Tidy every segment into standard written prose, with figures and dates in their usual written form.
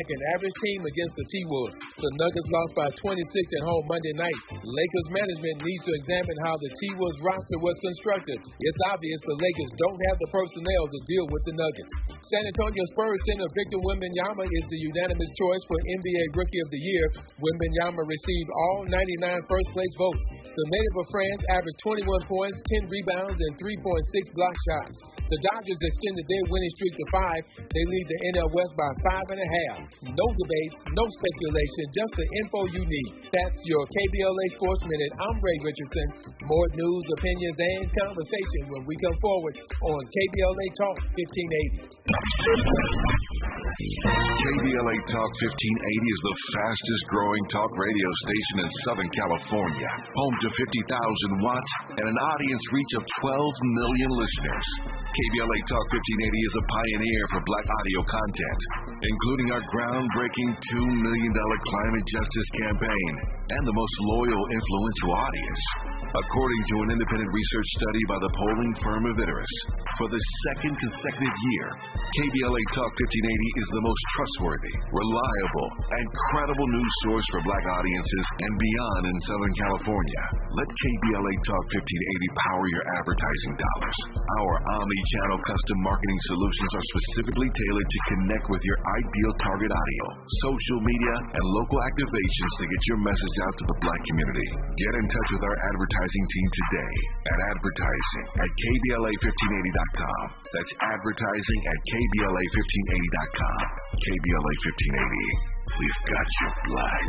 An average team against the T-Wolves. The Nuggets lost by 26 at home Monday night. Lakers management needs to examine how the T-Wolves roster was constructed. It's obvious the Lakers don't have the personnel to deal with the Nuggets. San Antonio Spurs center Victor Wembanyama is the unanimous choice for NBA Rookie of the Year. Wembanyama received all 99 first-place votes. The native of France averaged 21 points, 10 rebounds, and 3.6 block shots. The Dodgers extended their winning streak to 5. They lead the NL West by 5.5. No debates, no speculation, just the info you need. That's your KBLA Sports Minute. I'm Ray Richardson. More news, opinions, and conversation when we come forward on KBLA Talk 1580. KBLA Talk 1580 is the fastest growing talk radio station in Southern California. Home to 50,000 watts and an audience reach of 12 million listeners. KBLA Talk 1580 is a pioneer for black audio content, including our groundbreaking $2 million climate justice campaign and the most loyal, influential audience. According to an independent research study by the polling firm of Iteris, for the second consecutive year, KBLA Talk 1580 is the most trustworthy, reliable, and credible news source for black audiences and beyond in Southern California. Let KBLA Talk 1580 power your advertising dollars. Our omni-channel custom marketing solutions are specifically tailored to connect with your ideal target audio, social media, and local activations to get your message out to the black community. Get in touch with our advertising team today at advertising at KBLA1580.com. That's advertising at KBLA1580.com. KBLA 1580. We've got your black.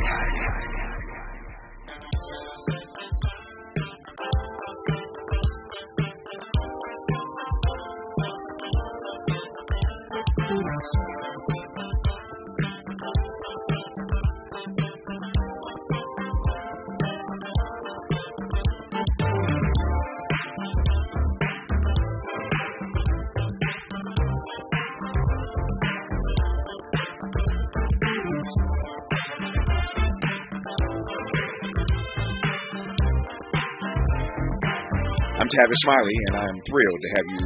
I'm Tavis, Smiley, and I'm thrilled to have you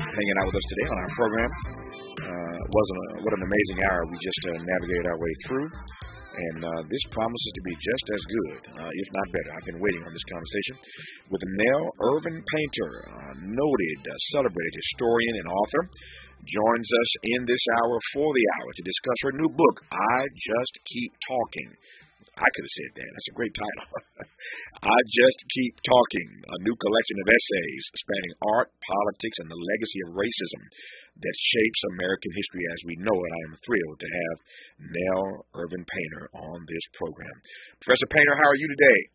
hanging out with us today on our program. What an amazing hour we just navigated our way through, and this promises to be just as good, if not better. I've been waiting on this conversation with Nell Irvin Painter, noted celebrated historian and author, joins us in this hour for the hour to discuss her new book, I Just Keep Talking. I could have said that. That's a great title. I Just Keep Talking, a new collection of essays spanning art, politics, and the legacy of racism that shapes American history as we know it. I am thrilled to have Nell Irvin Painter on this program. Professor Painter, how are you today?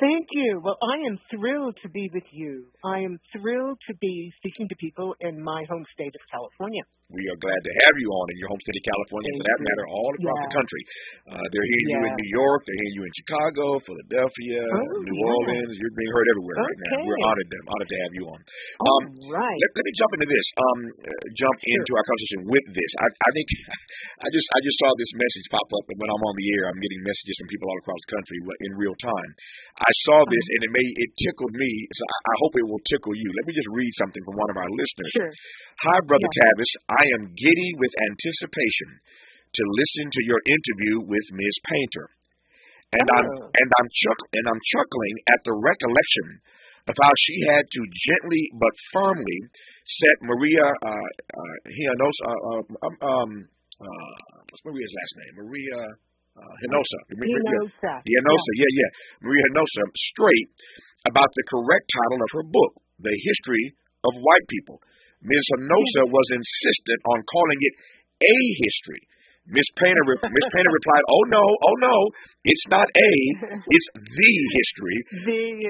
Thank you. Well, I am thrilled to be with you. I am thrilled to be speaking to people in my home state of California. We are glad to have you on in your home state of California, for that matter, all across the country. They're hearing you in New York, they're hearing you in Chicago, Philadelphia, New Orleans. You're being heard everywhere right now. We're honored to have you on. Right. Let me jump into this. Jump into our conversation with this. I think I just saw this message pop up, and when I'm on the air, I'm getting messages from people all across the country in real time. I saw this, and it tickled me, so I hope it will tickle you. Let me just read something from one of our listeners. Sure. Hi, Brother Tavis. I am giddy with anticipation to listen to your interview with Ms. Painter, and I'm chuckling at the recollection of how she had to gently but firmly set Maria Hinosa. What's Maria's last name? Maria Hinosa. Maria Hinosa straight about the correct title of her book, The History of White People. Ms. Hinosa was insistent on calling it A History. Ms. Painter replied, oh no, it's not A, it's The History.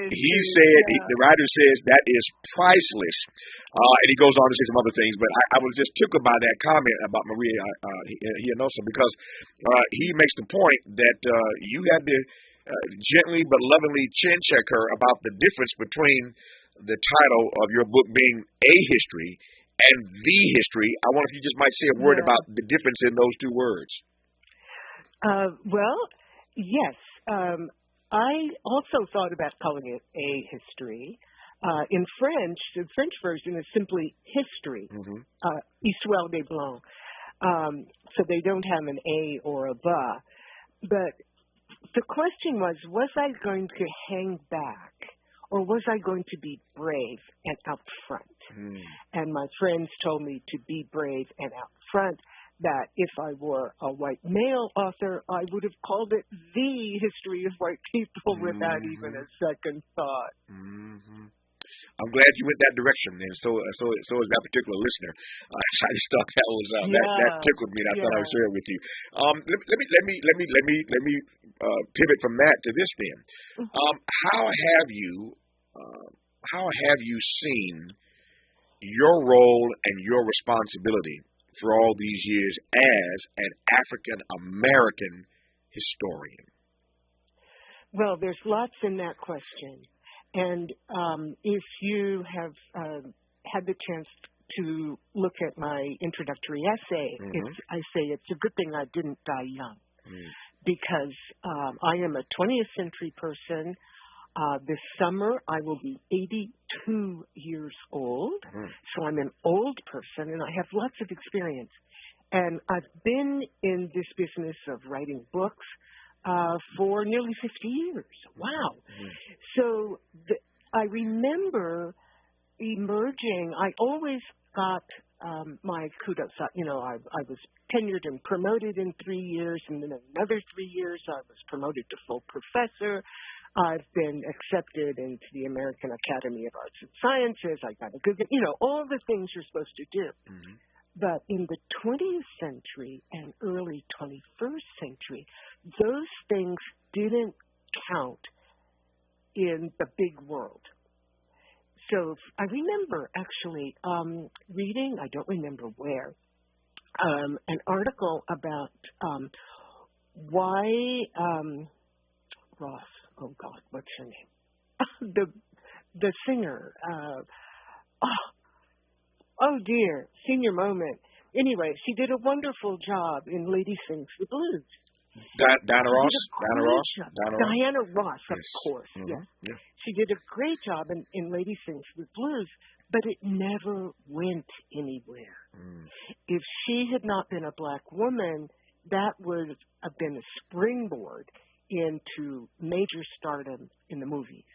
He said, the writer says, that is priceless. And he goes on to say some other things, but I was just tickled by that comment about Maria Hinosa, because he makes the point that you had to gently but lovingly chin check her about the difference between the title of your book being A History and The History. I wonder if you just might say a word about the difference in those two words. Well, yes. I also thought about calling it A History. In French, the French version is simply history, Histoire des Blancs. So they don't have an A or a the. But the question was I going to hang back or was I going to be brave and out front? And my friends told me to be brave and out front, that if I were a white male author, I would have called it The History of White People without even a second thought. I'm glad you went that direction, and so is that particular listener. I just thought that was that tickled me, and I thought I would share it with you. Let me pivot from that to this then. How have you seen your role and your responsibility for all these years as an African American historian? Well, there's lots in that question. And if you have had the chance to look at my introductory essay, I say it's a good thing I didn't die young, because I am a 20th century person. This summer I will be 82 years old, so I'm an old person, and I have lots of experience. And I've been in this business of writing books for nearly 50 years. Wow. So I remember emerging. I always got my kudos. I was tenured and promoted in 3 years, and then another 3 years I was promoted to full professor. I've been accepted into the American Academy of Arts and Sciences. I got a good, all the things you're supposed to do. But in the 20th century and early 21st century, those things didn't count in the big world. So I remember actually reading, I don't remember where, an article about why Ross, oh God, what's her name? The singer, oh dear, senior moment. Anyway, she did a wonderful job in Lady Sings the Blues. Diana Ross, of course. Yes. She did a great job in Lady Sings the Blues, but it never went anywhere. If she had not been a black woman, that would have been a springboard into major stardom in the movies.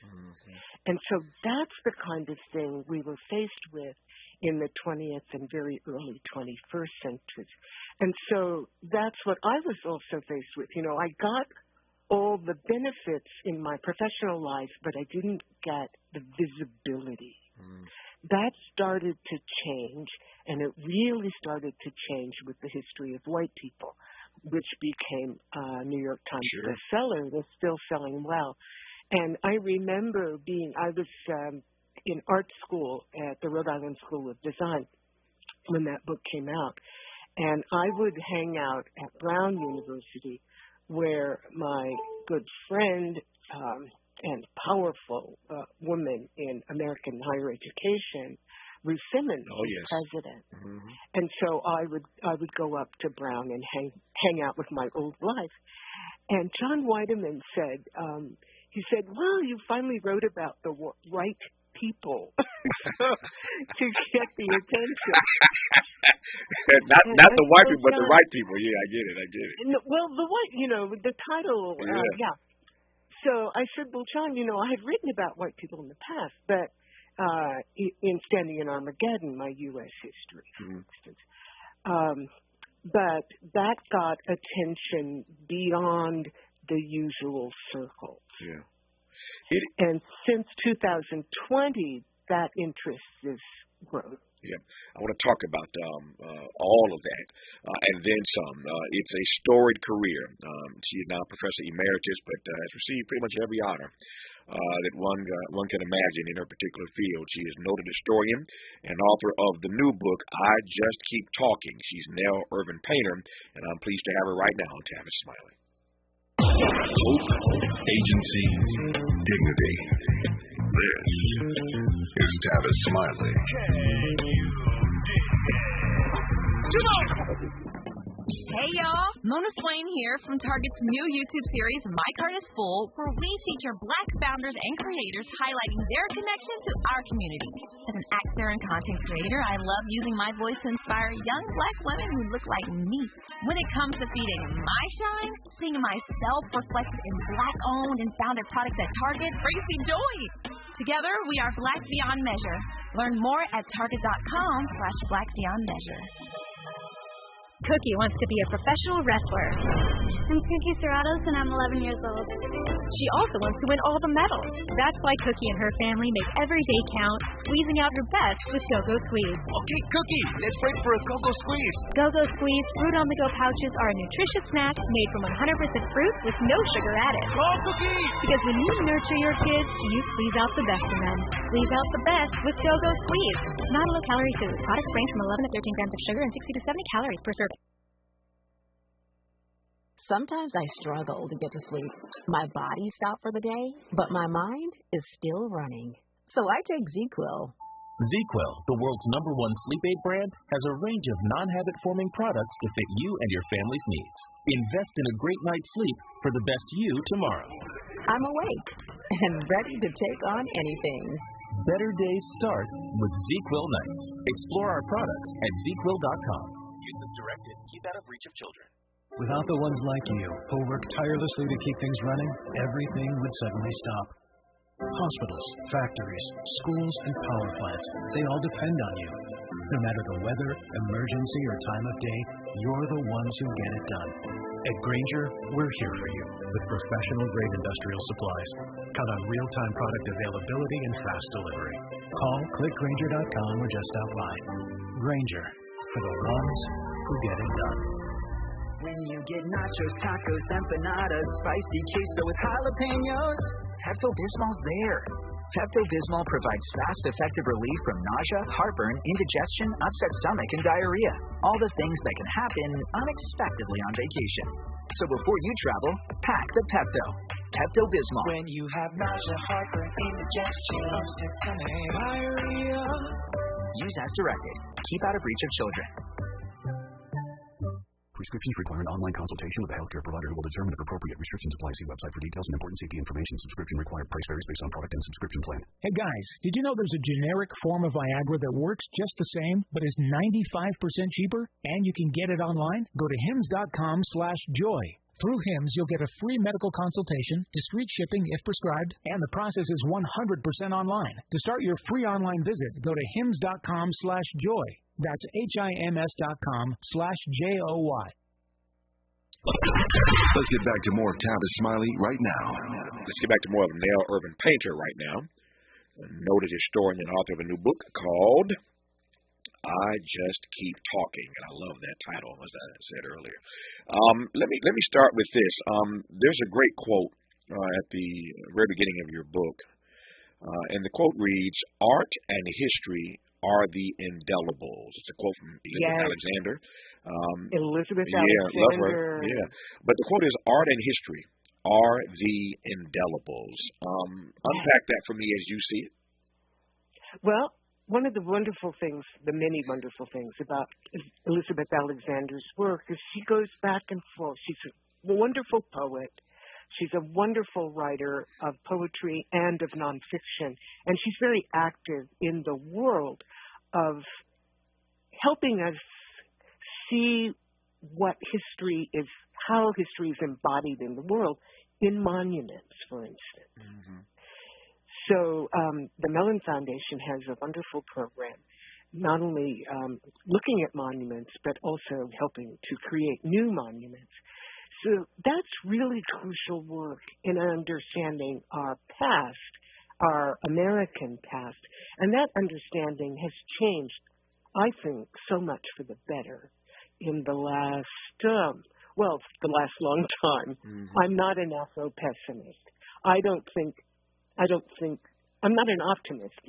And so that's the kind of thing we were faced with in the 20th and very early 21st centuries. And so that's what I was also faced with. I got all the benefits in my professional life, but I didn't get the visibility. That started to change, and it really started to change with the History of White People, which became a New York Times bestseller. It was still selling well. And I remember I was in art school at the Rhode Island School of Design when that book came out. And I would hang out at Brown University, where my good friend and powerful woman in American higher education, Ruth Simmons, was president. And so I would go up to Brown and hang out with my old life. And John Weideman said, he said, well, you finally wrote about the right people to get the attention. not the white people, but the right people. Yeah, I get it. Well, the white, the title, So I said, well, John, I had written about white people in the past, but in Standing in Armageddon, my U.S. history, for instance. But that got attention beyond the usual circles. And since 2020, that interest has grown. I want to talk about all of that and then some. It's a storied career. She is now Professor Emeritus, but has received pretty much every honor that one can imagine in her particular field. She is a noted historian and author of the new book, I Just Keep Talking. She's Nell Irvin Painter, and I'm pleased to have her right now on Tavis Smiley. Hope, agency, dignity. This is Tavis Smiley. Hey, y'all. Mona Swain here from Target's new YouTube series, My Cart is Full, where we feature Black founders and creators highlighting their connection to our community. As an actor and content creator, I love using my voice to inspire young Black women who look like me. When it comes to feeding my shine, seeing myself reflected in Black-owned and founded products at Target brings me joy. Together, we are Black Beyond Measure. Learn more at target.com/blackbeyondmeasure. Cookie wants to be a professional wrestler. I'm Cookie Serratos, and I'm 11 years old. She also wants to win all the medals. That's why Cookie and her family make every day count, squeezing out her best with Go-Go Squeeze. Okay, Cookie, let's break for a Go-Go Squeeze. Go-Go Squeeze fruit-on-the-go pouches are a nutritious snack made from 100% fruit with no sugar added. Go, Cookie! Because when you nurture your kids, you squeeze out the best in them. Squeeze out the best with Go-Go Squeeze. Not a low-calorie food. Products range from 11 to 13 grams of sugar and 60 to 70 calories per serving. Sometimes I struggle to get to sleep. My body stopped for the day, but my mind is still running. So I take ZQL. ZQL, the world's #1 sleep aid brand, has a range of non-habit-forming products to fit you and your family's needs. Invest in a great night's sleep for the best you tomorrow. I'm awake and ready to take on anything. Better days start with ZQL nights. Explore our products at ZQL.com. Use as directed. Keep out of reach of children. Without the ones like you, who work tirelessly to keep things running, everything would suddenly stop. Hospitals, factories, schools, and power plants, they all depend on you. No matter the weather, emergency, or time of day, you're the ones who get it done. At Grainger, we're here for you with professional-grade industrial supplies. Count on real-time product availability and fast delivery. Call, click Grainger.com, or just stop by. Grainger, for the ones who get it done. When you get nachos, tacos, empanadas, spicy queso with jalapenos, Pepto-Bismol's there. Pepto-Bismol provides fast, effective relief from nausea, heartburn, indigestion, upset stomach, and diarrhea. All the things that can happen unexpectedly on vacation. So before you travel, pack the Pepto. Pepto-Bismol. When you have nausea, heartburn, indigestion, upset stomach, diarrhea. Use as directed. Keep out of reach of children. Prescriptions require an online consultation with a healthcare provider who will determine if appropriate. Restrictions apply. See website for details and important safety information. Subscription required. Price varies based on product and subscription plan. Hey guys, did you know there's a generic form of Viagra that works just the same, but is 95% cheaper? And you can get it online? Go to hims.com/joy. Through HIMS, you'll get a free medical consultation, discreet shipping if prescribed, and the process is 100% online. To start your free online visit, go to hims.com/joy. That's HIMS.com/JOY. Let's get back to more Tavis Smiley right now. Let's get back to more of Nell Irvin Painter right now. A noted historian and author of a new book called I Just Keep Talking, and I love that title, as I said earlier. Let me start with this. There's a great quote at the very beginning of your book, and the quote reads, "Art and history are the indelibles." It's a quote from Elizabeth Alexander. Elizabeth Alexander. Love her. Yeah. But the quote is, "Art and history are the indelibles." Unpack that for me as you see it. Well, one of the wonderful things, the many wonderful things about Elizabeth Alexander's work is she goes back and forth. She's a wonderful poet. She's a wonderful writer of poetry and of nonfiction. And she's very active in the world of helping us see what history is, how history is embodied in the world, in monuments, for instance. Mm-hmm. So the Mellon Foundation has a wonderful program, not only looking at monuments, but also helping to create new monuments. So that's really crucial work in understanding our past, our American past. And that understanding has changed, I think, so much for the better in the last, the last long time. Mm-hmm. I'm not an Afro-pessimist. I'm not an optimist.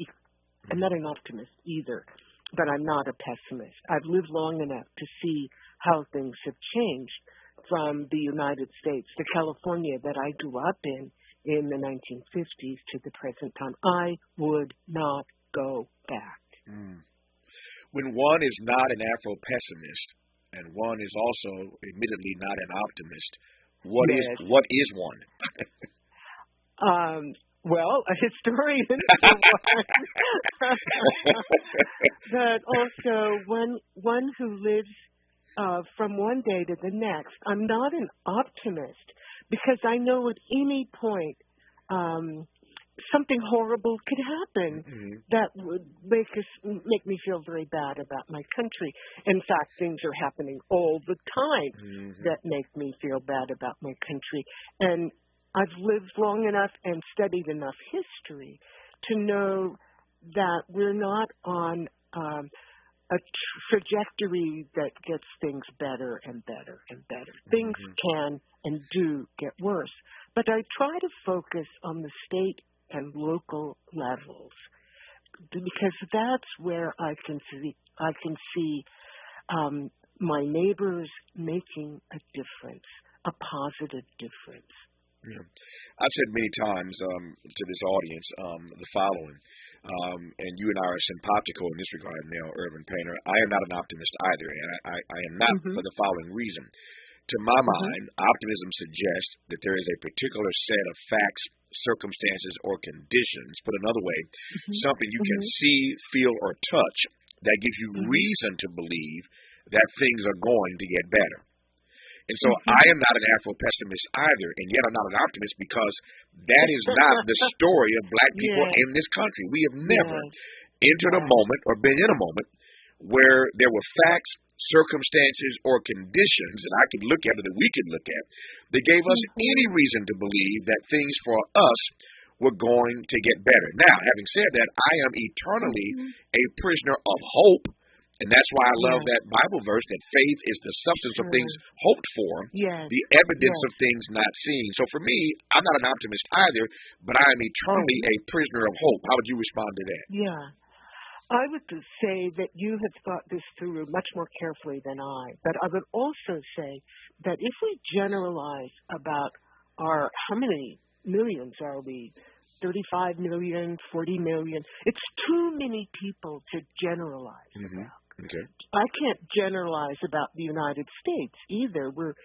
I'm not an optimist either, but I'm not a pessimist. I've lived long enough to see how things have changed from the United States to California that I grew up in the 1950s to the present time. I would not go back. Mm. When one is not an Afro-pessimist, and one is also admittedly not an optimist. What is one? Well, a historian, but also one who lives from one day to the next. I'm not an optimist because I know at any point something horrible could happen that would make me feel very bad about my country. In fact, things are happening all the time that make me feel bad about my country. And I've lived long enough and studied enough history to know that we're not on a trajectory that gets things better and better and better. Things can and do get worse. But I try to focus on the state and local levels because that's where I can see my neighbors making a difference, a positive difference. Yeah. I've said many times to this audience the following, and you and I are simpatico in this regard, Nell Irvin Painter. I am not an optimist either, and I am not for the following reason. To my mind, optimism suggests that there is a particular set of facts, circumstances, or conditions, put another way, something you can see, feel, or touch that gives you reason to believe that things are going to get better. And so I am not an Afro-pessimist either, and yet I'm not an optimist because that is not the story of black people in this country. We have never entered a moment or been in a moment where there were facts, circumstances, or conditions that I could look at or that we could look at that gave us any reason to believe that things for us were going to get better. Now, having said that, I am eternally a prisoner of hope. And that's why I love that Bible verse that faith is the substance of things hoped for, the evidence of things not seen. So for me, I'm not an optimist either, but I am eternally a prisoner of hope. How would you respond to that? Yeah. I would say that you have thought this through much more carefully than I. But I would also say that if we generalize about how many millions are we? 35 million, 40 million. It's too many people to generalize about. Okay. I can't generalize about the United States either. We're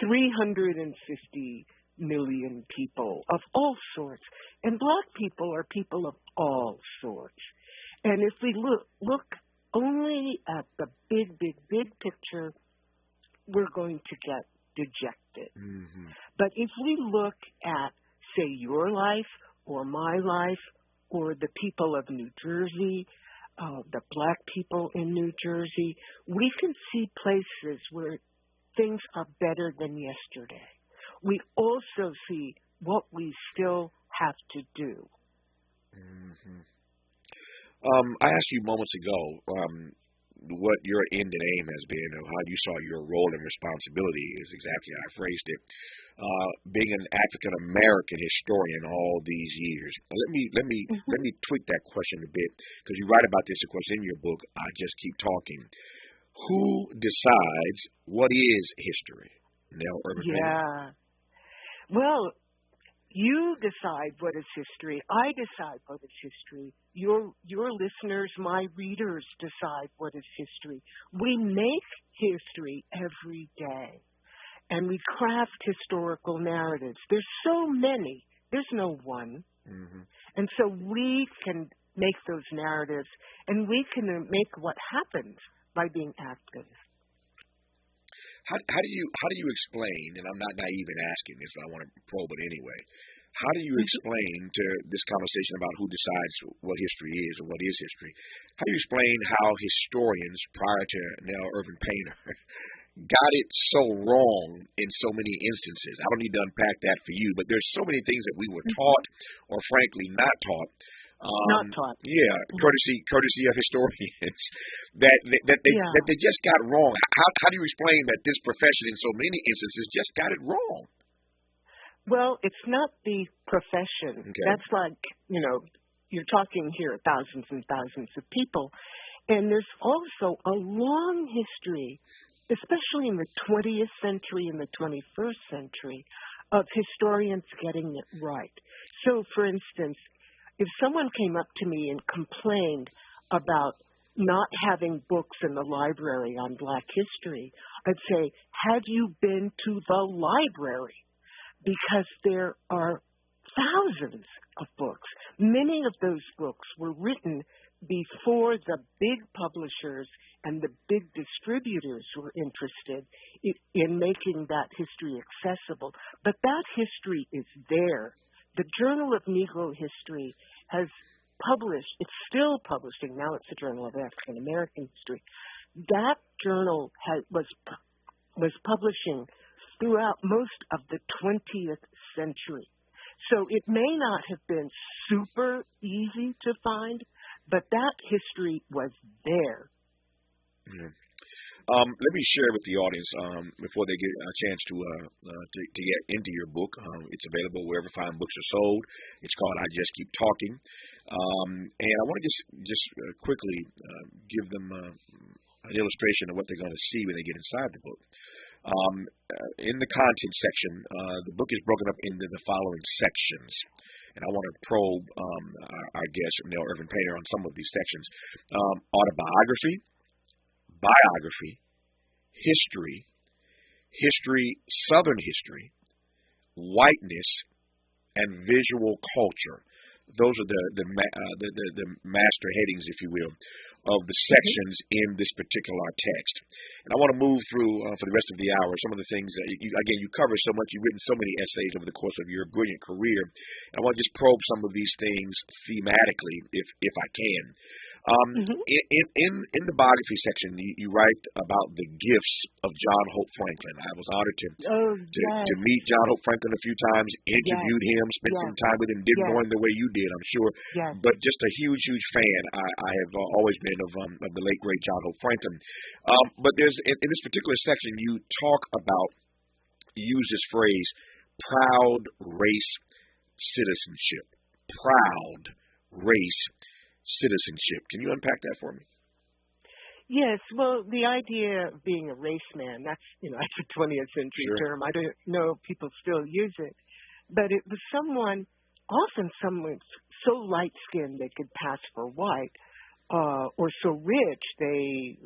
350 million people of all sorts. And black people are people of all sorts. And if we look only at the big picture, we're going to get dejected. But if we look at, say, your life or my life or the people of New Jersey, the black people in New Jersey, we can see places where things are better than yesterday. We also see what we still have to do. I asked you moments ago what your end and aim has been, or how you saw your role and responsibility is exactly how I phrased it. Being an African American historian all these years. Let me tweak that question a bit, because you write about this, of course, in your book. I Just Keep Talking. Who decides what is history? Nell Irvin Painter. Yeah. Well, you decide what is history. I decide what is history. Your listeners, my readers, decide what is history. We make history every day, and we craft historical narratives. There's so many. There's no one. And so we can make those narratives, and we can make what happens by being active. How do you explain, and I'm not naive in asking this, but I want to probe it anyway. How do you explain to this conversation about who decides what history is or what is history? How do you explain how historians prior to Nell Irvin Painter got it so wrong in so many instances? I don't need to unpack that for you, but there's so many things that we were taught or frankly not taught. Not taught. Yeah, courtesy of historians that they just got wrong. How do you explain that this profession in so many instances just got it wrong? Well, it's not the profession. Okay. That's like, you're talking here thousands and thousands of people. And there's also a long history, especially in the 20th century and the 21st century, of historians getting it right. So, for instance, if someone came up to me and complained about not having books in the library on Black history, I'd say, have you been to the library? Because there are thousands of books. Many of those books were written before the big publishers and the big distributors were interested in making that history accessible. But that history is there. The Journal of Negro History has published, it's still publishing, now it's the Journal of African American History. That journal was publishing throughout most of the 20th century. So it may not have been super easy to find, but that history was there. Yeah. Let me share with the audience before they get a chance to get into your book. It's available wherever fine books are sold. It's called I Just Keep Talking. And I want to just quickly give them an illustration of what they're going to see when they get inside the book. In the content section, the book is broken up into the following sections. And I want to probe our guest, Nell Irvin Painter, on some of these sections. Autobiography, biography, history, Southern history, whiteness, and visual culture. Those are the master headings, if you will, of the sections in this particular text. And I want to move through, for the rest of the hour, some of the things that, you cover so much. You've written so many essays over the course of your brilliant career. And I want to just probe some of these things thematically, if I can. In the biography section, you write about the gifts of John Hope Franklin. I was honored to meet John Hope Franklin a few times, interviewed him, spent some time with him, didn't know him the way you did, I'm sure, but just a huge fan. I have always been of the late, great John Hope Franklin. But there's in this particular section, you use this phrase, proud race citizenship. Proud race citizenship. Can you unpack that for me? Yes. Well, the idea of being a race man, that's a 20th century term. I don't know if people still use it. But it was often someone so light-skinned they could pass for white, or so rich they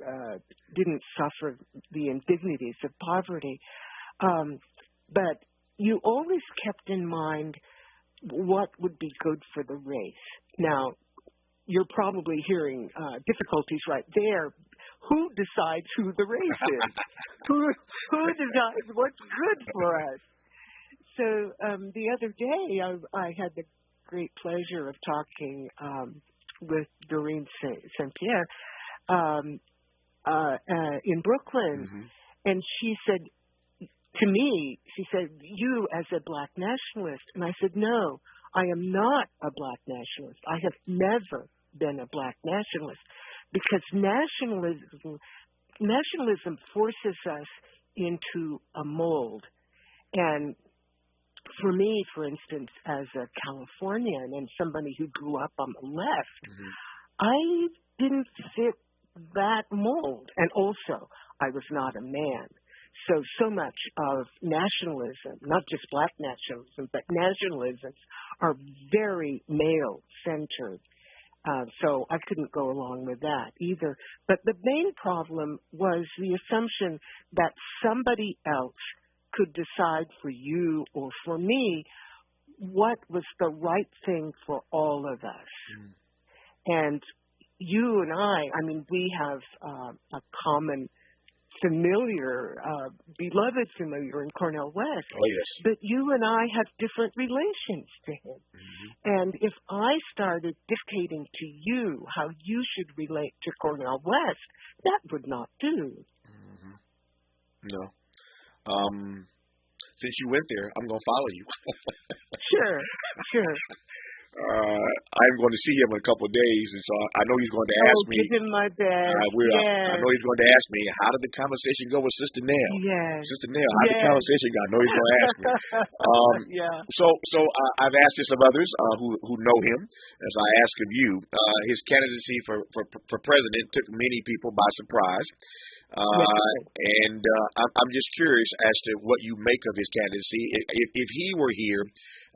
didn't suffer the indignities of poverty. But you always kept in mind what would be good for the race. Now, you're probably hearing difficulties right there. Who decides who the race is? who decides what's good for us? So the other day, I had the great pleasure of talking with Doreen St. Pierre in Brooklyn, and she said to me, you as a Black nationalist, and I said, no, I am not a Black nationalist. I have never been a Black nationalist, because nationalism forces us into a mold. And for me, for instance, as a Californian and somebody who grew up on the left, I didn't fit that mold. And also, I was not a man. So much of nationalism, not just Black nationalism, but nationalisms are very male-centered. So I couldn't go along with that either. But the main problem was the assumption that somebody else could decide for you or for me what was the right thing for all of us. And you and I mean, we have a common familiar, beloved familiar in Cornel West. Oh, yes. But you and I have different relations to him. And if I started dictating to you how you should relate to Cornel West, that would not do. No. Since you went there, I'm going to follow you. Sure. I'm going to see him in a couple of days, and so I know he's going to ask me. Give him my best. I know he's going to ask me, how did the conversation go with Sister Nell? Yes. Sister Nell, how did the conversation go? I know he's going to ask me. So I've asked this of others who know him, as I ask of you. His candidacy for president took many people by surprise. I'm just curious as to what you make of his candidacy. If he were here,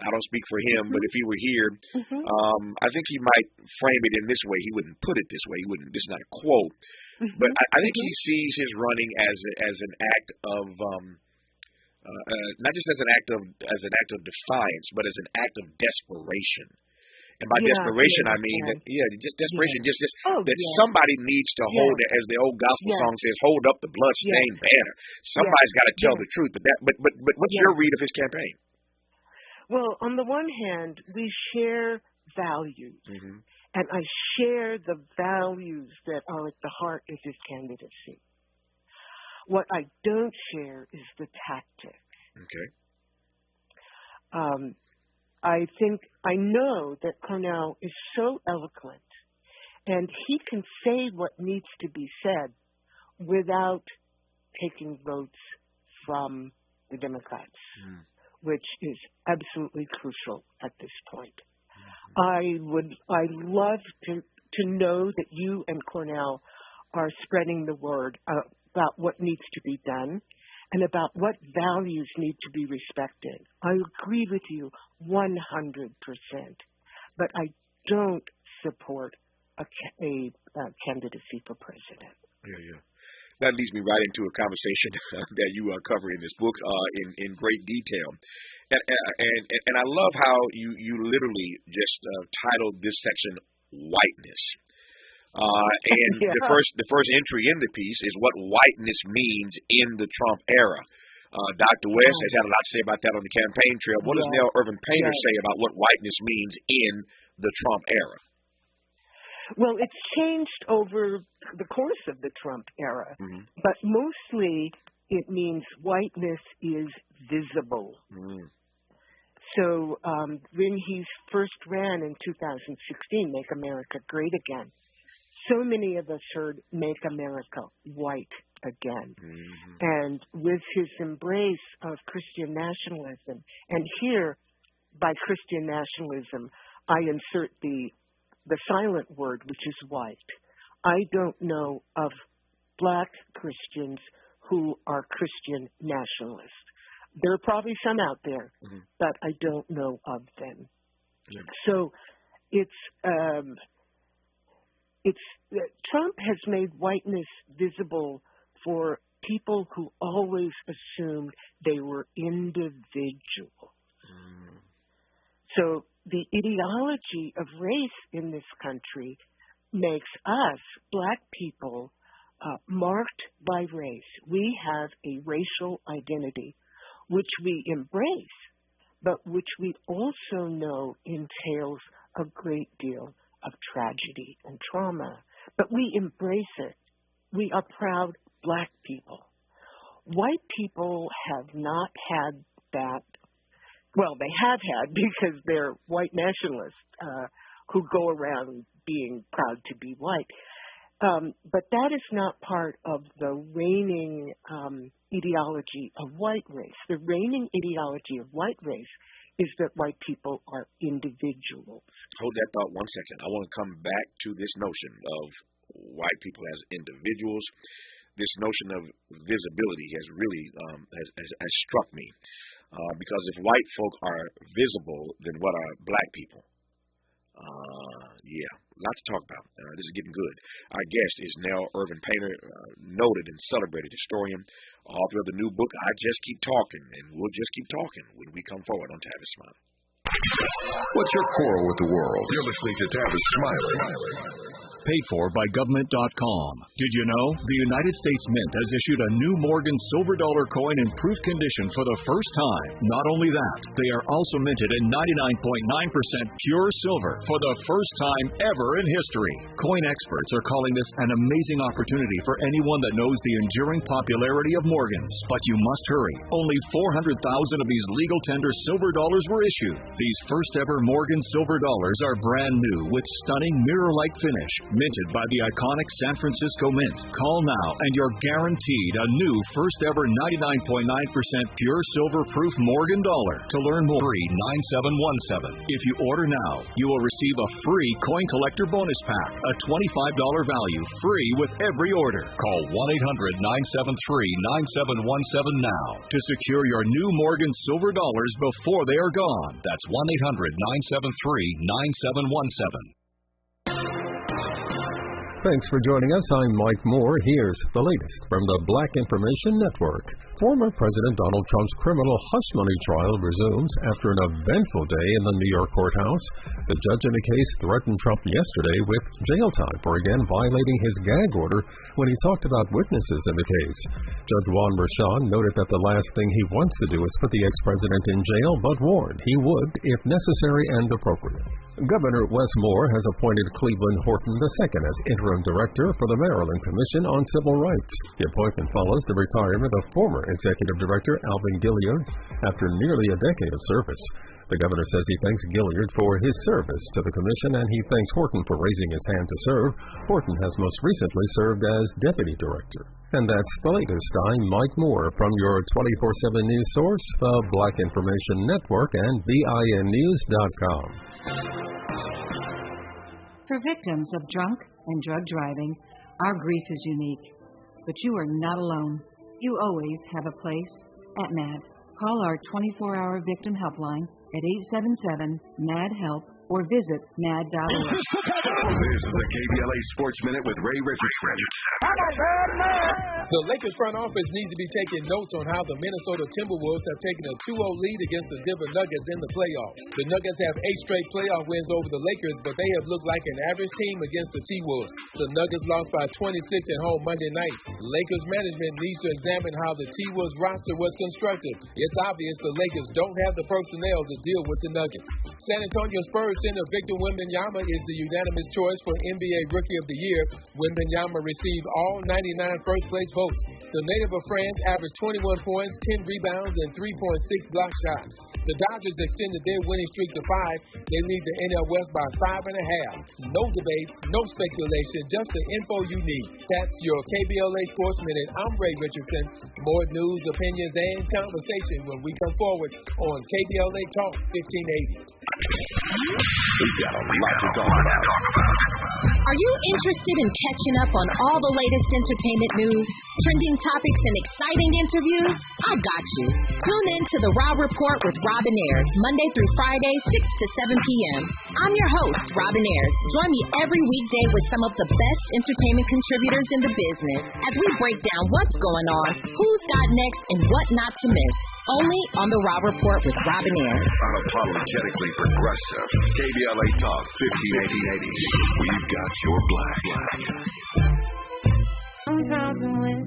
I don't speak for him, but if he were here, I think he might frame it in this way. He wouldn't put it this way. He wouldn't. This is not a quote, but I think he sees his running as an act of not just as an act of defiance, but as an act of desperation. And by desperation, I mean just desperation, just that somebody needs to hold it, as the old gospel song says, hold up the blood-stained banner. Somebody's got to tell the truth. But what's your read of his campaign? Well, on the one hand, we share values, and I share the values that are at the heart of his candidacy. What I don't share is the tactics. Okay. I know that Cornell is so eloquent, and he can say what needs to be said without taking votes from the Democrats, which is absolutely crucial at this point. I love to know that you and Cornell are spreading the word about what needs to be done and about what values need to be respected. I agree with you 100%, but I don't support a candidacy for president. Yeah. That leads me right into a conversation that you cover in this book in great detail. And I love how you literally just titled this section "Whiteness." The first entry in the piece is what whiteness means in the Trump era. Dr. West has had a lot to say about that on the campaign trail. What does Nell Irvin Painter say about what whiteness means in the Trump era? Well, it's changed over the course of the Trump era, but mostly it means whiteness is visible. So when he first ran in 2016, Make America Great Again, so many of us heard Make America White Again. And with his embrace of Christian nationalism, and here by Christian nationalism, I insert the silent word, which is white. I don't know of black Christians who are Christian nationalists. There are probably some out there, but I don't know of them. So Trump has made whiteness visible for people who always assumed they were individual. So the ideology of race in this country makes us, black people, marked by race. We have a racial identity, which we embrace, but which we also know entails a great deal of tragedy and trauma. But we embrace it. We are proud black people. White people have not had that. Well, they have had, because they're white nationalists who go around being proud to be white. But that is not part of the reigning ideology of white race. The reigning ideology of white race is that white people are individuals. Hold that thought 1 second. I want to come back to this notion of white people as individuals. This notion of visibility has really has struck me. Because if white folk are visible, then what are black people? Lots to talk about. This is getting good. Our guest is Nell Irvin Painter, noted and celebrated historian, author of the new book, I Just Keep Talking, and we'll just keep talking when we come forward on Tavis Smiley. What's your quarrel with the world? You're listening to Tavis Smiley. Paid for by government.com. Did you know? The United States Mint has issued a new Morgan silver dollar coin in proof condition for the first time. Not only that, they are also minted in 99.9% pure silver for the first time ever in history. Coin experts are calling this an amazing opportunity for anyone that knows the enduring popularity of Morgans. But you must hurry. Only 400,000 of these legal tender silver dollars were issued. These first ever Morgan silver dollars are brand new with stunning mirror-like finish, minted by the iconic San Francisco Mint. Call now and you're guaranteed a new first ever 99.9% pure silver proof Morgan dollar. To learn more, 9717. If you order now, you will receive a free coin collector bonus pack, a $25 value, free with every order. Call 1-800-973-9717 now to secure your new Morgan silver dollars before they are gone. That's 1-800-973-9717. Thanks for joining us. I'm Mike Moore. Here's the latest from the Black Information Network. Former President Donald Trump's criminal hush money trial resumes after an eventful day in the New York courthouse. The judge in the case threatened Trump yesterday with jail time for again violating his gag order when he talked about witnesses in the case. Judge Juan Merchan noted that the last thing he wants to do is put the ex-president in jail, but warned he would if necessary and appropriate. Governor Wes Moore has appointed Cleveland Horton II as interim director for the Maryland Commission on Civil Rights. The appointment follows the retirement of former executive director Alvin Gilliard after nearly a decade of service. The governor says he thanks Gilliard for his service to the commission, and he thanks Horton for raising his hand to serve. Horton has most recently served as deputy director. And that's the latest. I'm Mike Moore from your 24/7 news source, the Black Information Network and BINnews.com. For victims of drunk and drug driving, our grief is unique. But you are not alone. You always have a place at MAD. Call our 24-hour victim helpline at 877-MAD-HELP or visit mad.org. This is the KBLA Sports Minute with Ray Richardson. The Lakers front office needs to be taking notes on how the Minnesota Timberwolves have taken a 2-0 lead against the Denver Nuggets in the playoffs. The Nuggets have 8 straight playoff wins over the Lakers, but they have looked like an average team against the T-Wolves. The Nuggets lost by 26 at home Monday night. Lakers management needs to examine how the T-Wolves roster was constructed. It's obvious the Lakers don't have the personnel to deal with the Nuggets. San Antonio Spurs center Victor Wembanyama is the unanimous choice for NBA Rookie of the Year. Wembanyama received all 99 first-place votes. The native of France averaged 21 points, 10 rebounds, and 3.6 block shots. The Dodgers extended their winning streak to 5. They lead the NL West by 5.5. No debates, no speculation, just the info you need. That's your KBLA Sports Minute. I'm Ray Richardson. More news, opinions, and conversation when we come forward on KBLA Talk 1580. We've got a lot to talk about. Are you interested in catching up on all the latest entertainment news, trending topics, and exciting interviews? I got you. Tune in to The Raw Report with Robin Ayers, Monday through Friday, 6 to 7 p.m. I'm your host, Robin Ayers. Join me every weekday with some of the best entertainment contributors in the business as we break down what's going on, who's got next, and what not to miss. Only on The Raw Report with Robin Ayers. Unapologetically progressive. KBLA Talk 1580. We've got your black. Sometimes you win,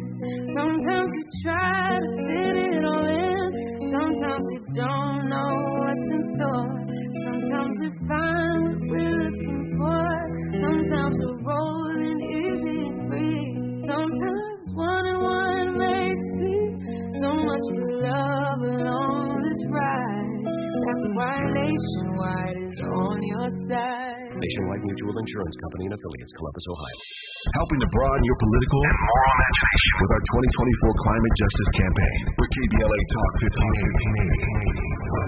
sometimes you try to fit it all in. Sometimes you don't know what's in store. Sometimes you find what we're looking for. Sometimes we're rolling easy and free. Sometimes 1 and 1 makes peace. So much for love along this ride. That's why Nationwide is on your side. Nationwide Mutual Insurance Company and affiliates, Columbus, Ohio. Helping to broaden your political and moral imagination with our 2024 Climate Justice Campaign with KBLA Talk 1580.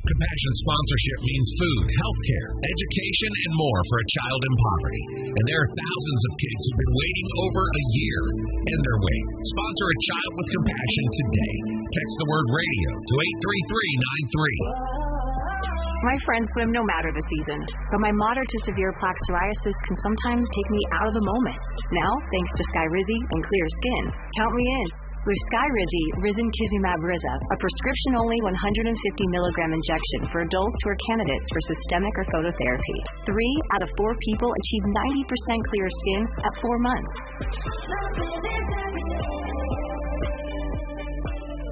Compassion sponsorship means food, healthcare, education, and more for a child in poverty. And there are thousands of kids who've been waiting over a year. End their wait. Sponsor a child with compassion today. Text the word radio to 83393. My friends swim no matter the season, but my moderate to severe plaque psoriasis can sometimes take me out of the moment. Now, thanks to Skyrizi and Clear Skin, count me in. With Skyrizi, Risankizumab Riza, a prescription-only 150 milligram injection for adults who are candidates for systemic or phototherapy. 3 out of 4 people achieve 90% clear skin at 4 months.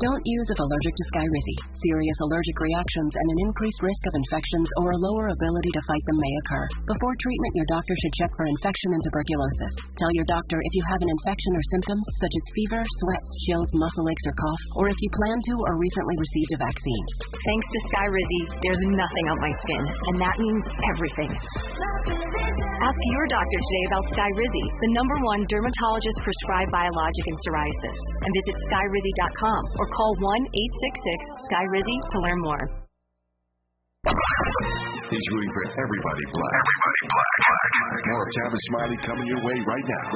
Don't use if allergic to Skyrizi. Serious allergic reactions and an increased risk of infections or a lower ability to fight them may occur. Before treatment, your doctor should check for infection and tuberculosis. Tell your doctor if you have an infection or symptoms such as fever, sweats, chills, muscle aches, or cough, or if you plan to or recently received a vaccine. Thanks to Skyrizi, there's nothing on my skin, and that means everything. Ask your doctor today about Skyrizi, the #1 dermatologist prescribed biologic in psoriasis, and visit skyrizi.com or call 1-866-SKYRIZI to learn more. He's rooting for everybody black. More of Tavis Smiley coming your way right now.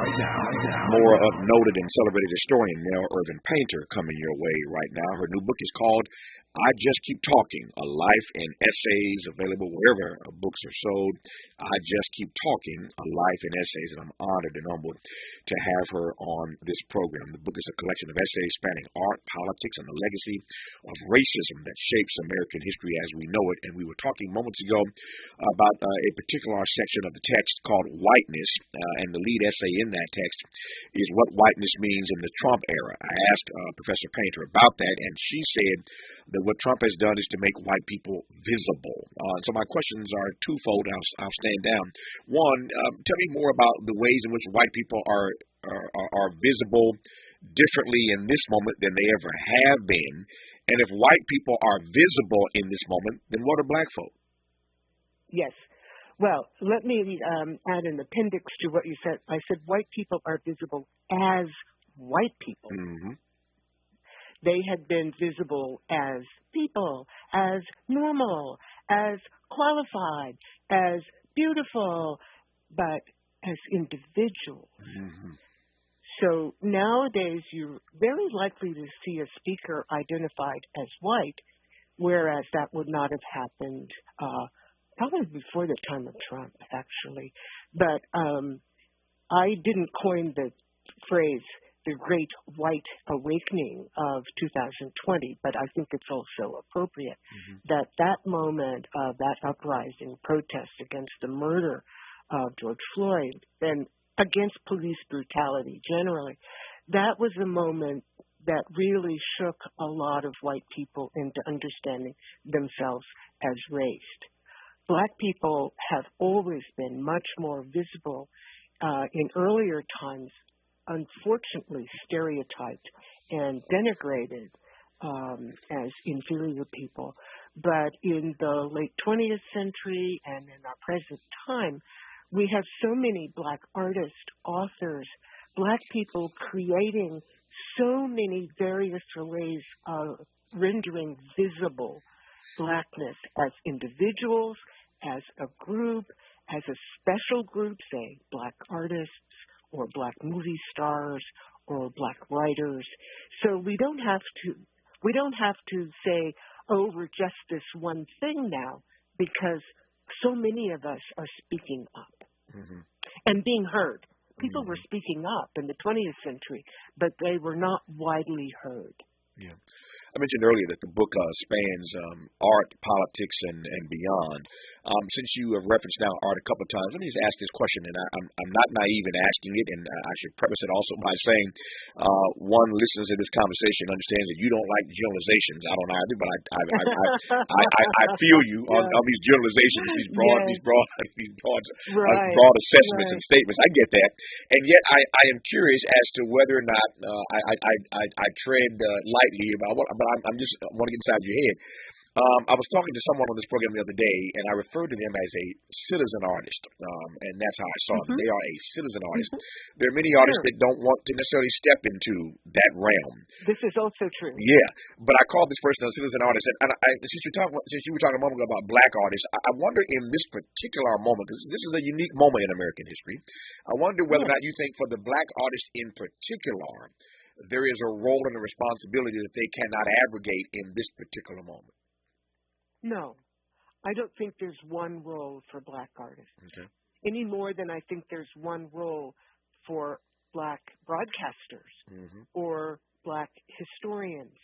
More of noted and celebrated historian Nell Irvin Painter coming your way right now. Her new book is called I Just Keep Talking, A Life in Essays, available wherever books are sold. I Just Keep Talking, A Life in Essays, and I'm honored and humbled to have her on this program. The book is a collection of essays spanning art, politics, and the legacy of racism that shapes American history as we know it. And we were talking moments ago about a particular section of the text called Whiteness, and the lead essay in that text is What Whiteness Means in the Trump Era. I asked Professor Painter about that, and she said that what Trump has done is to make white people visible. So my questions are twofold. I'll stand down. One, tell me more about the ways in which white people are visible differently in this moment than they ever have been. And if white people are visible in this moment, then what are black folk? Yes. Well, let me add an appendix to what you said. I said white people are visible as white people. Mm-hmm. They had been visible as people, as normal, as qualified, as beautiful, but as individuals. Mm-hmm. So nowadays you're very likely to see a speaker identified as white, whereas that would not have happened probably before the time of Trump, actually. But I didn't coin the phrase the Great White Awakening of 2020, but I think it's also appropriate that moment of that uprising protest against the murder of George Floyd and against police brutality generally, that was a moment that really shook a lot of white people into understanding themselves as raced. Black people have always been much more visible in earlier times, unfortunately stereotyped and denigrated as inferior people. But in the late 20th century and in our present time, we have so many black artists, authors, black people creating so many various ways of rendering visible blackness as individuals, as a group, as a special group, say black artists or black movie stars or black writers. So we don't have to say, oh, we're just this one thing now, because so many of us are speaking up and being heard. People were speaking up in the 20th century, but they were not widely heard. Yeah. I mentioned earlier that the book spans art, politics, and beyond. Since you have referenced now art a couple of times, let me just ask this question, and I'm not naive in asking it, and I should preface it also by saying one listens to this conversation understands that you don't like generalizations. I don't either, but I feel you on these generalizations, these broad assessments and statements. I get that, and yet I am curious as to whether or not I tread lightly about what. But I just want to get inside your head. I was talking to someone on this program the other day, and I referred to them as a citizen artist, and that's how I saw them. They are a citizen artist. There are many artists that don't want to necessarily step into that realm. This is also true. Yeah, but I called this person a citizen artist, and since you were talking a moment ago about black artists, I wonder in this particular moment, because this is a unique moment in American history, I wonder whether or not you think for the black artist in particular, there is a role and a responsibility that they cannot abrogate in this particular moment. No, I don't think there's one role for black artists. Okay. Any more than I think there's one role for black broadcasters or black historians.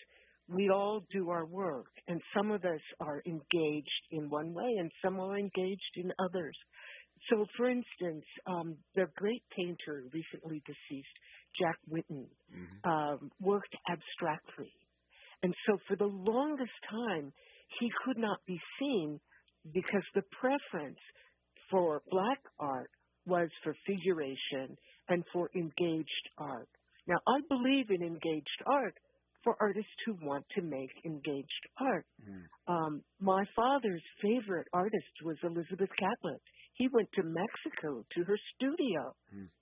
We all do our work, and some of us are engaged in one way and some are engaged in others. So, for instance, the great painter recently deceased, Jack Whitten, worked abstractly. And so for the longest time, he could not be seen because the preference for black art was for figuration and for engaged art. Now, I believe in engaged art for artists who want to make engaged art. My father's favorite artist was Elizabeth Catlett. He went to Mexico to her studio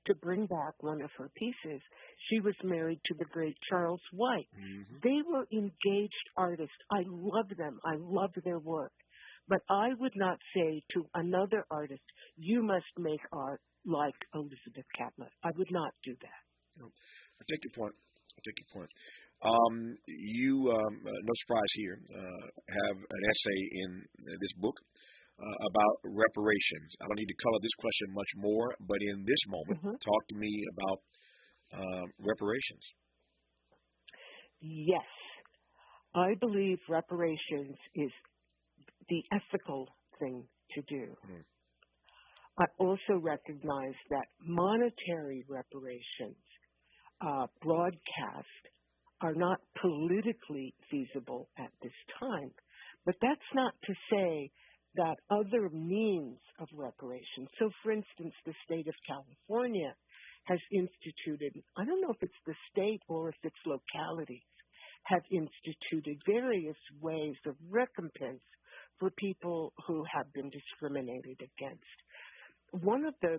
to bring back one of her pieces. She was married to the great Charles White. They were engaged artists. I love them. I love their work. But I would not say to another artist, you must make art like Elizabeth Catlett. I would not do that. I take your point. You, no surprise here, have an essay in this book about reparations. I don't need to color this question much more, but in this moment, talk to me about reparations. Yes. I believe reparations is the ethical thing to do. I also recognize that monetary reparations, broadcast, are not politically feasible at this time. But that's not to say that other means of reparation. So, for instance, the state of California has instituted, I don't know if it's the state or if it's localities, have instituted various ways of recompense for people who have been discriminated against. One of the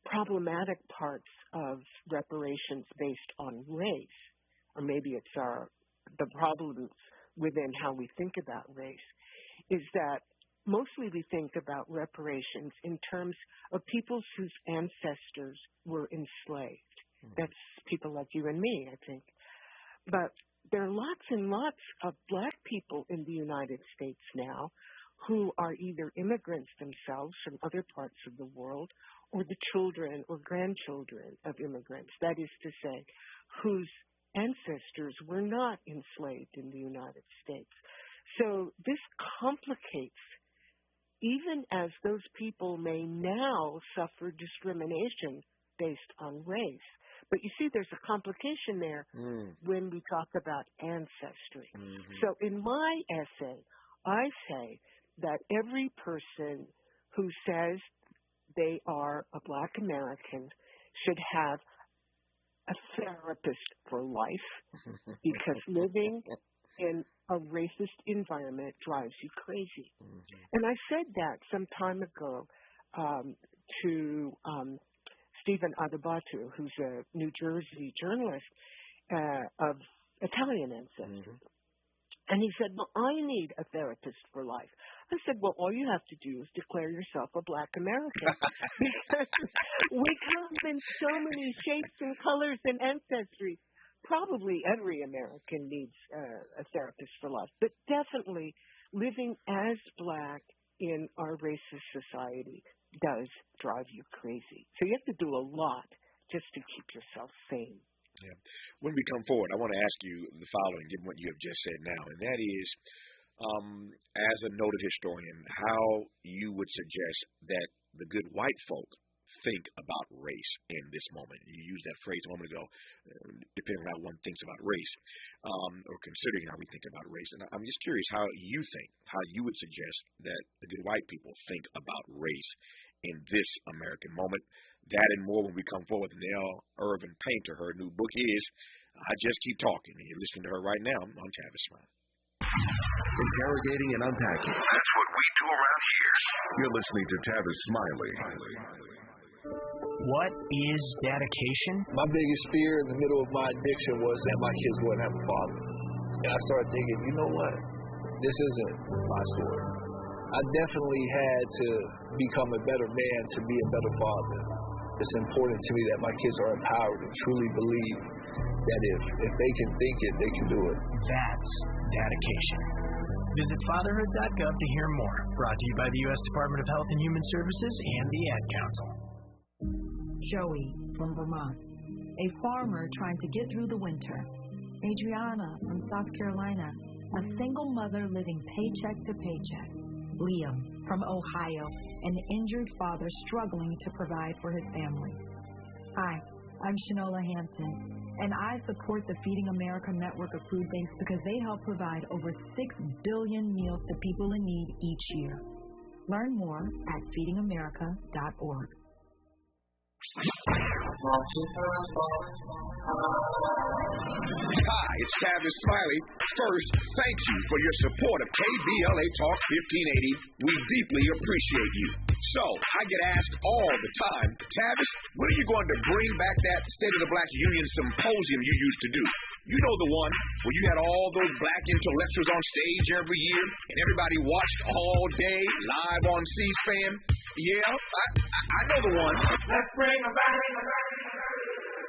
problematic parts of reparations based on race, or maybe it's the problems within how we think about race, is that mostly we think about reparations in terms of people whose ancestors were enslaved. That's people like you and me, I think. But there are lots and lots of black people in the United States now who are either immigrants themselves from other parts of the world or the children or grandchildren of immigrants, that is to say, whose ancestors were not enslaved in the United States. So this complicates, even as those people may now suffer discrimination based on race. But you see, there's a complication there when we talk about ancestry. So in my essay, I say that every person who says they are a black American should have a therapist for life because living in a racist environment drives you crazy. And I said that some time ago to Stephen Adebato, who's a New Jersey journalist of Italian ancestry. And he said, well, I need a therapist for life. I said, well, all you have to do is declare yourself a black American because we come in so many shapes and colors and ancestry. Probably every American needs a therapist for life, but definitely living as black in our racist society does drive you crazy. So you have to do a lot just to keep yourself sane. Yeah. When we come forward, I want to ask you the following, given what you have just said now, and that is, as a noted historian, how you would suggest that the good white folk think about race in this moment. You used that phrase a moment ago, depending on how one thinks about race, or considering how we think about race. And I'm just curious how you would suggest that the good white people think about race in this American moment. That and more when we come forward with Nell Irvin Painter. Her new book is I Just Keep Talking. And you're listening to her right now on Tavis Smiley. Interrogating and unpacking. That's what we do around here. You're listening to Tavis Smiley. What is dedication? My biggest fear in the middle of my addiction was that my kids wouldn't have a father. And I started thinking, you know what? This isn't my story. I definitely had to become a better man to be a better father. It's important to me that my kids are empowered and truly believe that if they can think it, they can do it. That's dedication. Visit fatherhood.gov to hear more. Brought to you by the U.S. Department of Health and Human Services and the Ad Council. Joey from Vermont, a farmer trying to get through the winter. Adriana from South Carolina, a single mother living paycheck to paycheck. Liam from Ohio, an injured father struggling to provide for his family. Hi, I'm Shanola Hampton, And I support the Feeding America network of food banks because they help provide over 6 billion meals to people in need each year. Learn more at feedingamerica.org. Hi, it's Tavis Smiley. First, thank you for your support of KBLA Talk 1580. We deeply appreciate you. So, I get asked all the time, Tavis, when are you going to bring back that State of the Black Union symposium you used to do? You know the one where you had all those black intellectuals on stage every year and everybody watched all day live on C-SPAN? Yeah, I know the one. Let's bring them back.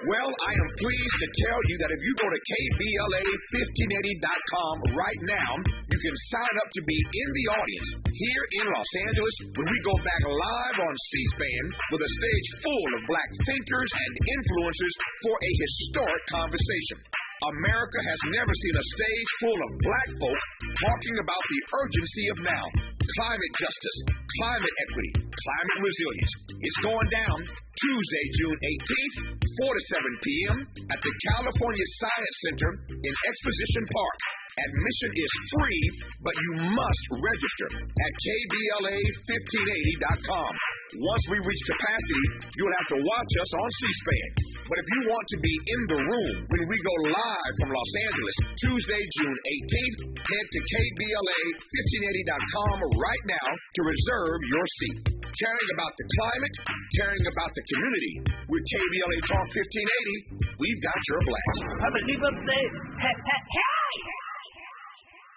Well, I am pleased to tell you that if you go to KBLA1580.com right now, you can sign up to be in the audience here in Los Angeles when we go back live on C-SPAN with a stage full of black thinkers and influencers for a historic conversation. America has never seen a stage full of black folk talking about the urgency of now. Climate justice, climate equity, climate resilience. It's going down Tuesday, June 18th, 4 to 7 p.m. at the California Science Center in Exposition Park. Admission is free, but you must register at KBLA1580.com. Once we reach capacity, you'll have to watch us on C-SPAN. But if you want to be in the room when we go live from Los Angeles, Tuesday, June 18th, head to KBLA1580.com right now to reserve your seat. Caring about the climate, caring about the community. With KBLA Talk 1580, we've got your blast.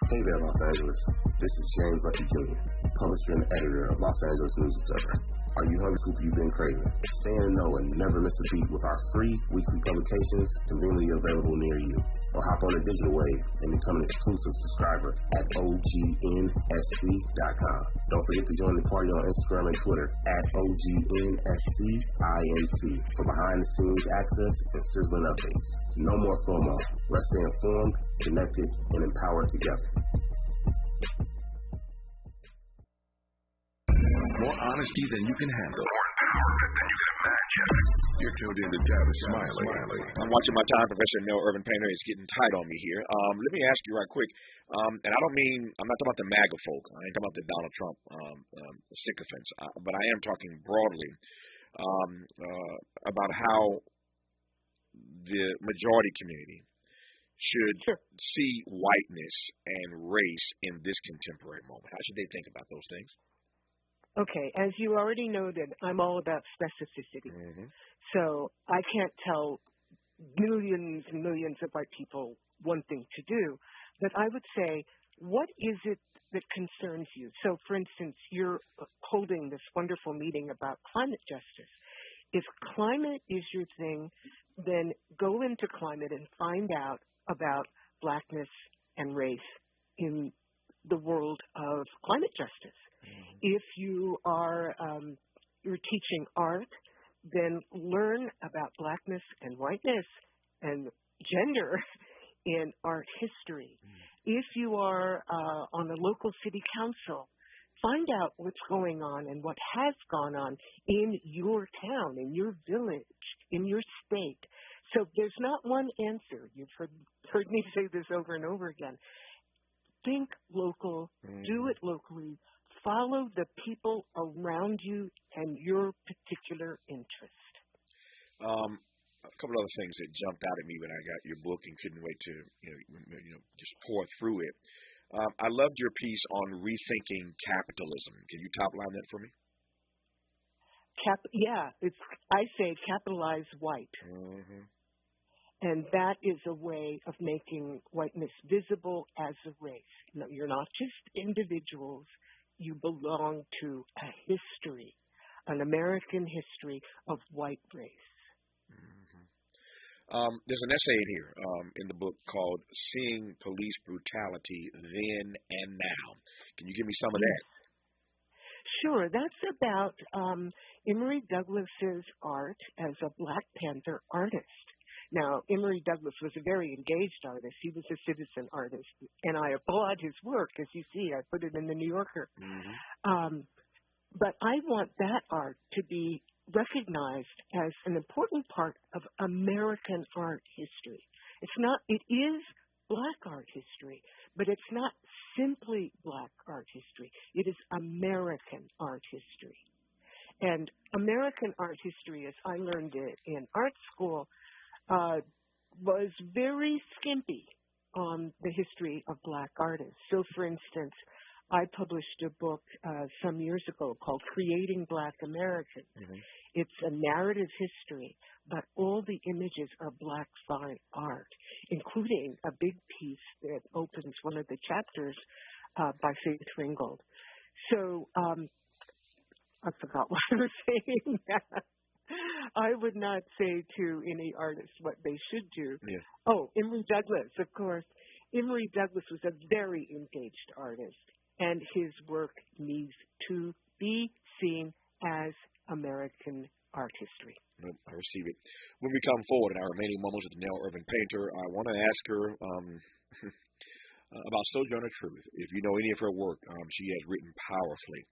Hey there, Los Angeles. This is James Lucky Jr., publisher and editor of Los Angeles News Observer. Are you hungry for you've been craving? Stay in the know and never miss a beat with our free weekly publications conveniently available near you. Or hop on the digital wave and become an exclusive subscriber at OGNSC.com. Don't forget to join the party on Instagram and Twitter at OGNSCINC for behind-the-scenes access and sizzling updates. No more FOMO. Let's stay informed, connected, and empowered together. More honesty than you can handle. More empowerment than you can imagine. You're tuned in to Tavis Smiley. I'm watching my time. Professor Nell Irvin Painter is getting tight on me here. Let me ask you right quick, and I don't mean, I'm not talking about the MAGA folk. I ain't talking about the Donald Trump sycophants, but I am talking broadly about how the majority community should see whiteness and race in this contemporary moment. How should they think about those things? Okay, as you already noted, I'm all about specificity. Mm-hmm. So I can't tell millions and millions of white people one thing to do, but I would say, what is it that concerns you? So, for instance, you're holding this wonderful meeting about climate justice. If climate is your thing, then go into climate and find out about blackness and race in the world of climate justice. If you are you're teaching art, then learn about blackness and whiteness and gender in art history. If you are on the local city council, find out what's going on and what has gone on in your town, in your village, in your state. So there's not one answer. You've heard me say this over and over again. Think local, do it locally, follow the people around you and your particular interest. A couple other things that jumped out at me when I got your book and couldn't wait to just pour through it. I loved your piece on rethinking capitalism. Can you top line that for me? I say capitalize white. Mm-hmm. And that is a way of making whiteness visible as a race. No, you're not just individuals. You belong to a history, an American history of white race. Mm-hmm. There's an essay in here in the book called Seeing Police Brutality Then and Now. Can you give me some of that? Sure. That's about Emory Douglas's art as a Black Panther artist. Now, Emory Douglas was a very engaged artist. He was a citizen artist, and I applaud his work. As you see, I put it in the New Yorker. Mm-hmm. But I want that art to be recognized as an important part of American art history. It is Black art history, but it's not simply Black art history. It is American art history. And American art history, as I learned it in art school, was very skimpy on the history of Black artists. So, for instance, I published a book some years ago called Creating Black Americans. Mm-hmm. It's a narrative history, but all the images are Black fine art, including a big piece that opens one of the chapters by Faith Ringgold. So I forgot what I was saying. I would not say to any artist what they should do. Yeah. Oh, Emory Douglas, of course. Emory Douglas was a very engaged artist, and his work needs to be seen as American art history. I receive it. When we come forward in our remaining moments with Nell Irvin Painter, I want to ask her about Sojourner Truth. If you know any of her work, she has written powerfully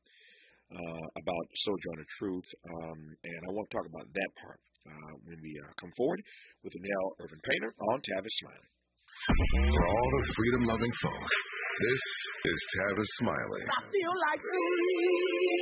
about Sojourner Truth, and I want to talk about that part when we come forward with Nell Irvin Painter on Tavis Smiley. For all the freedom-loving folk, this is Tavis Smiley. I feel like freedom.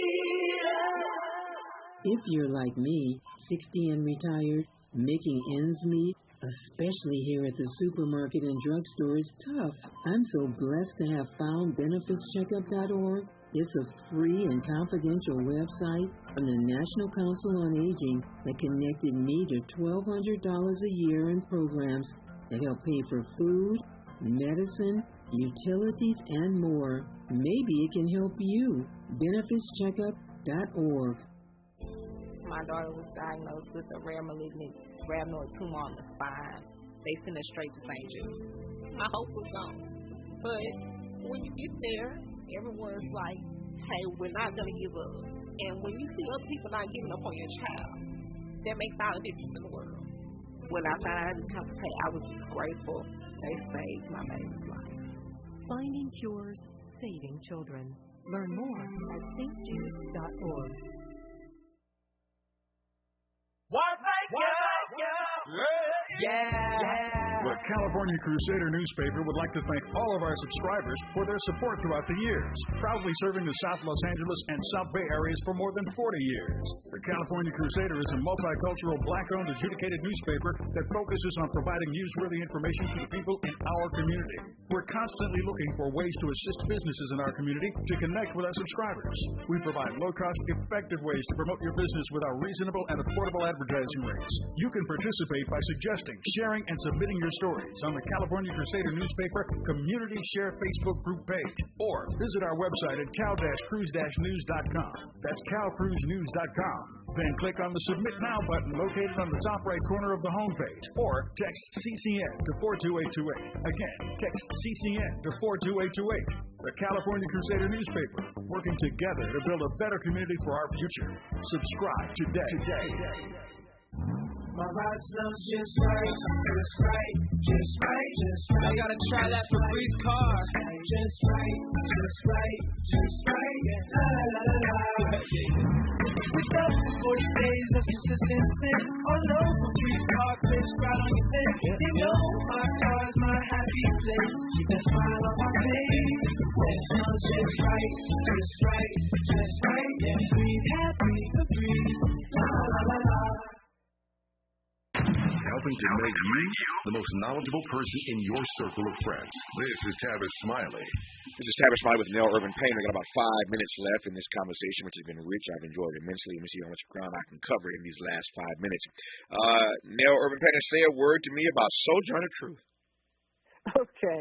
If you're like me, 60 and retired, making ends meet, especially here at the supermarket and drugstore, is tough. I'm so blessed to have found BenefitsCheckup.org. It's a free and confidential website from the National Council on Aging that connected me to $1,200 a year in programs that help pay for food, medicine, utilities, and more. Maybe it can help you. BenefitsCheckup.org. My daughter was diagnosed with a rare malignant rhabdoid tumor on the spine. They sent her straight to St. Jude. My hope was gone. But when you get there, everyone's like, hey, we're not going to give up. And when you see other people not giving up on your child, that makes all the difference in the world. When I found out I didn't have to pay, I was just grateful. They saved my baby's life. Finding cures, saving children. Learn more at stjude.org. The California Crusader newspaper would like to thank all of our subscribers for their support throughout the years, proudly serving the South Los Angeles and South Bay areas for more than 40 years. The California Crusader is a multicultural, Black-owned, adjudicated newspaper that focuses on providing newsworthy information to the people in our community. We're constantly looking for ways to assist businesses in our community to connect with our subscribers. We provide low-cost, effective ways to promote your business with our reasonable and affordable advertising rates. You can participate by suggesting, sharing, and submitting your stories on the California Crusader newspaper Community Share Facebook group page, or visit our website at cal-cruise-news.com. That's calcruisenews.com. Then click on the Submit Now button located on the top right corner of the homepage, or text CCN to 42828. Again, text CCN to 42828. The California Crusader newspaper, working together to build a better community for our future. Subscribe today. My ride smells just right, just right, just right, just right. I gotta try that Febreze car. Just right, just right, just right. La la la la. With up 40 days of consistency, all over Febreze car, crisp right on your face. You know my car's my happy place. Keep that smile on my face. It smells just right, just right, just right. Yeah, breathe happy Febreze. La la la la. Helping to make you the most knowledgeable person in your circle of friends. This is Tavis Smiley. This is Tavis Smiley with Nell Irvin Painter. I've got about 5 minutes left in this conversation, which has been rich. I've enjoyed it immensely. Let me see how much ground I can cover in these last 5 minutes. Nell Irvin Painter, say a word to me about Sojourner Truth. Okay.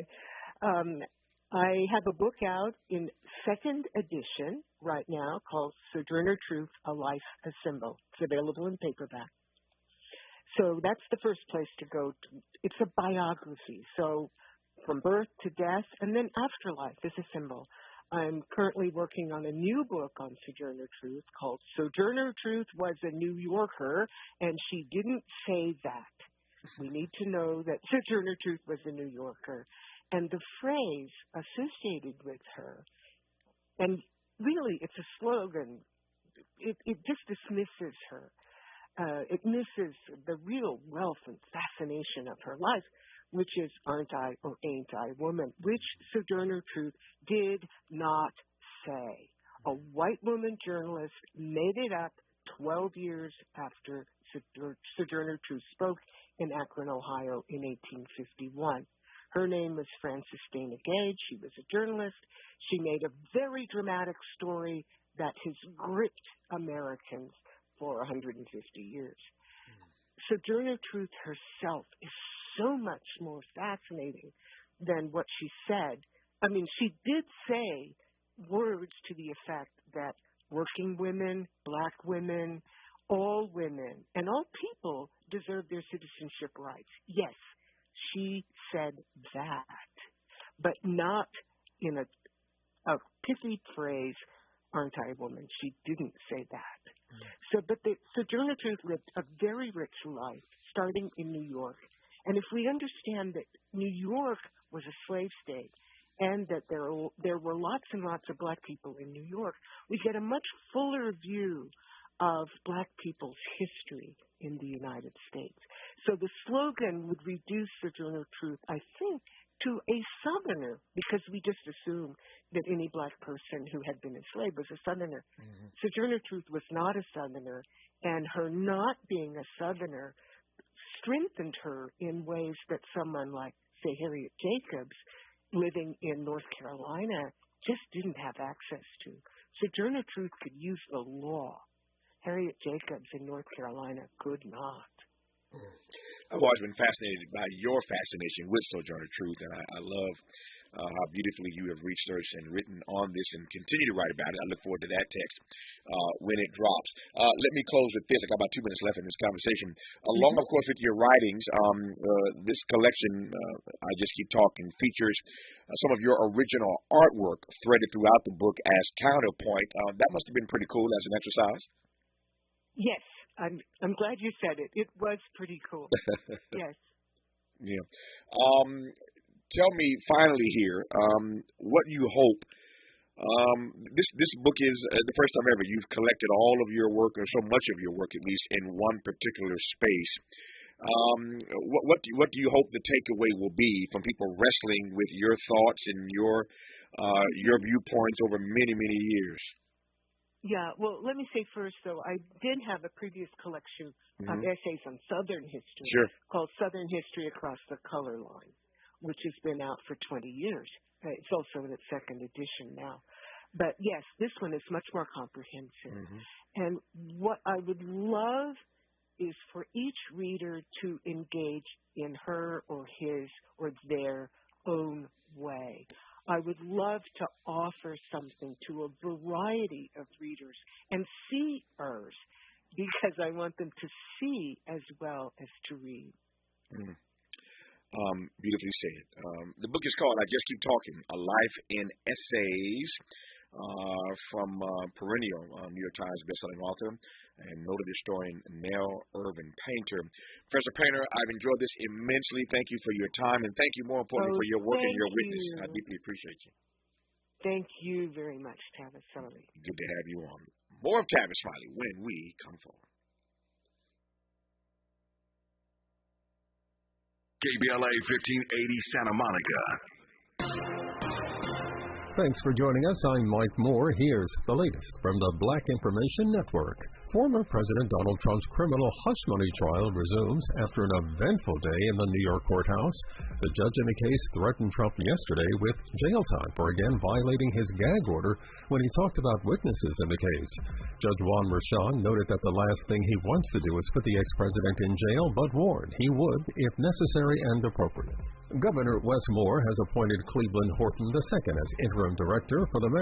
I have a book out in second edition right now called Sojourner Truth, A Life, a Symbol. It's available in paperback. So that's the first place to go to. It's a biography. So from birth to death, and then afterlife is a symbol. I'm currently working on a new book on Sojourner Truth called Sojourner Truth Was a New Yorker, and she didn't say that. We need to know that Sojourner Truth was a New Yorker. And the phrase associated with her, and really it's a slogan, it just dismisses her. It misses the real wealth and fascination of her life, which is aren't I or ain't I woman, which Sojourner Truth did not say. A white woman journalist made it up 12 years after Sojourner Truth spoke in Akron, Ohio in 1851. Her name was Frances Dana Gage. She was a journalist. She made a very dramatic story that has gripped Americans for 150 years. Sojourner Truth herself is so much more fascinating than what she said. I mean, she did say words to the effect that working women, black women, all women, and all people deserve their citizenship rights. Yes, she said that, but not in a pithy phrase, aren't I a woman? She didn't say that. But Sojourner Truth lived a very rich life, starting in New York. And if we understand that New York was a slave state and that there were lots and lots of black people in New York, we get a much fuller view of black people's history in the United States. So the slogan would reduce Sojourner Truth, I think, to a Southerner, because we just assume that any black person who had been enslaved was a Southerner. Mm-hmm. Sojourner Truth was not a Southerner, and her not being a Southerner strengthened her in ways that someone like, say, Harriet Jacobs, living in North Carolina, just didn't have access to. Sojourner Truth could use the law. Harriet Jacobs in North Carolina could not. I've always been fascinated by your fascination with Sojourner Truth, and I love how beautifully you have researched and written on this and continue to write about it. I look forward to that text when it drops. Let me close with this. I got about 2 minutes left in this conversation. Along, of course, with your writings, this collection, I Just Keep Talking, features some of your original artwork threaded throughout the book as counterpoint. That must have been pretty cool as an exercise. Yes. I'm glad you said it. It was pretty cool. Yes. Yeah. Tell me finally here, what you hope. This book is the first time ever you've collected all of your work, or so much of your work at least, in one particular space. What do you hope the takeaway will be from people wrestling with your thoughts and your viewpoints over many, many years? Yeah, well, let me say first, though, I did have a previous collection of essays on Southern history called Southern History Across the Color Line, which has been out for 20 years. It's also in its second edition now. But, yes, this one is much more comprehensive. And what I would love is for each reader to engage in her or his or their own way. I would love to offer something to a variety of readers and seers, because I want them to see as well as to read. Beautifully said. The book is called I Just Keep Talking, A Life in Essays, from perennial New York Times bestselling author and noted historian Nell Irvin Painter. Professor Painter, I've enjoyed this immensely. Thank you for your time, and thank you more importantly for your work and your witness. I deeply appreciate you. Thank you very much, Tavis Smiley. Good to have you on. More of Tavis Smiley when we come forward. KBLA 1580 Santa Monica. Thanks for joining us. I'm Mike Moore. Here's the latest from the Black Information Network. Former President Donald Trump's criminal hush money trial resumes after an eventful day in the New York courthouse. The judge in the case threatened Trump yesterday with jail time for again violating his gag order when he talked about witnesses in the case. Judge Juan Merchan noted that the last thing he wants to do is put the ex-president in jail, but warned he would if necessary and appropriate. Governor Wes Moore has appointed Cleveland Horton II as interim director for the